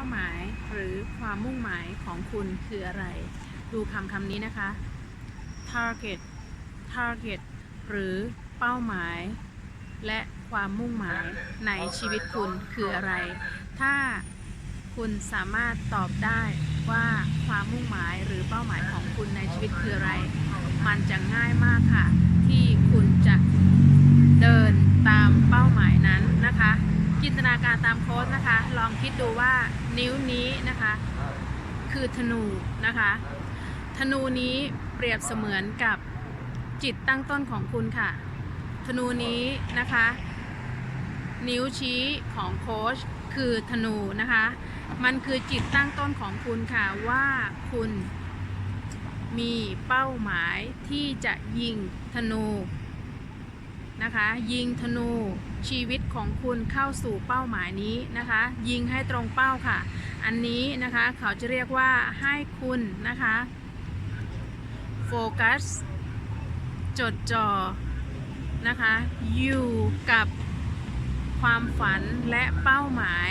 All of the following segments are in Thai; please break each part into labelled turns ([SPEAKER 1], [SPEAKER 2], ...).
[SPEAKER 1] าหมายหรือความมุ่งหมายของคุณคืออะไรดูคำนี้นะคะ target หรือเป้าหมายและความมุ่งหมายในชีวิตคุณคืออะไรถ้าคุณสามารถตอบได้ว่าความมุ่งหมายหรือเป้าหมายของคุณในชีวิตคืออะไรมันจะง่ายมากค่ะที่คุณจะเดินตามเป้าหมายนั้นนะคะจินตนาการตามโค้ดนะคะลองคิดดูว่านิ้วนี้นะคะคือธนูนะคะธนูนี้เปรียบเสมือนกับจิตตั้งต้นของคุณค่ะธนูนี้นะคะนิ้วชี้ของโค้ชคือธนูนะคะมันคือจิตตั้งต้นของคุณค่ะว่าคุณมีเป้าหมายที่จะยิงธนูนะคะยิงธนูชีวิตของคุณเข้าสู่เป้าหมายนี้นะคะยิงให้ตรงเป้าค่ะอันนี้นะคะเขาจะเรียกว่าให้คุณนะคะโฟกัสจดจ่อนะคะอยู่กับความฝันและเป้าหมาย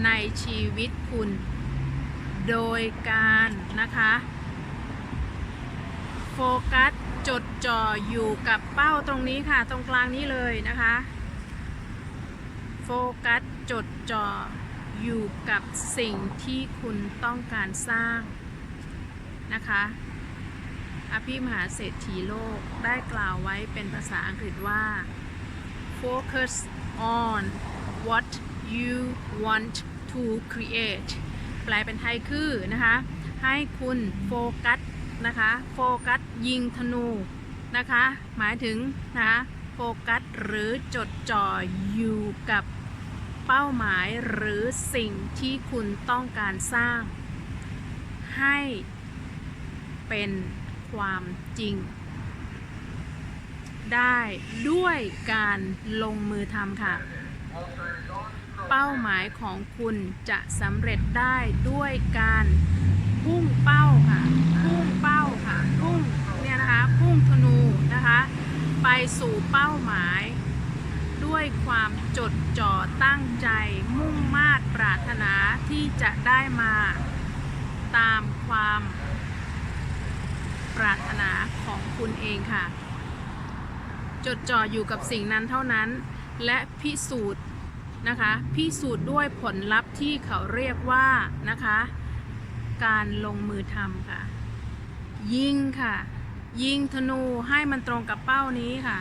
[SPEAKER 1] ในชีวิตคุณโดยการนะคะโฟกัสจดจ่ออยู่กับเป้าตรงนี้ค่ะตรงกลางนี้เลยนะคะโฟกัสจดจ่ออยู่กับสิ่งที่คุณต้องการสร้างนะคะอภิมหาเศรษฐีโลกได้กล่าวไว้เป็นภาษาอังกฤษว่า focus on what you want to create แปลเป็นไทยคือนะคะให้คุณโฟกัสนะคะโฟกัสยิงธนูนะคะหมายถึงนะคะโฟกัสหรือจดจ่ออยู่กับเป้าหมายหรือสิ่งที่คุณต้องการสร้างให้เป็นความจริงได้ด้วยการลงมือทำค่ะเป้าหมายของคุณจะสำเร็จได้ด้วยการพุ่งเป้าค่ะพุ่งเป้าค่ะพุ่งเนี่ยนะคะพุ่งธนูนะคะไปสู่เป้าหมายด้วยความจดจ่อตั้งใจมุ่งมา่ปรารถนาที่จะได้มาตามความปรารถนาของคุณเองค่ะจดจ่ออยู่กับสิ่งนั้นเท่านั้นและพิสูจน์นะคะพิสูจน์ด้วยผลลัพธ์ที่เขาเรียกว่านะคะการลงมือทำค่ะยิงค่ะยิงธนูให้มันตรงกับเป้านี้ค่ะ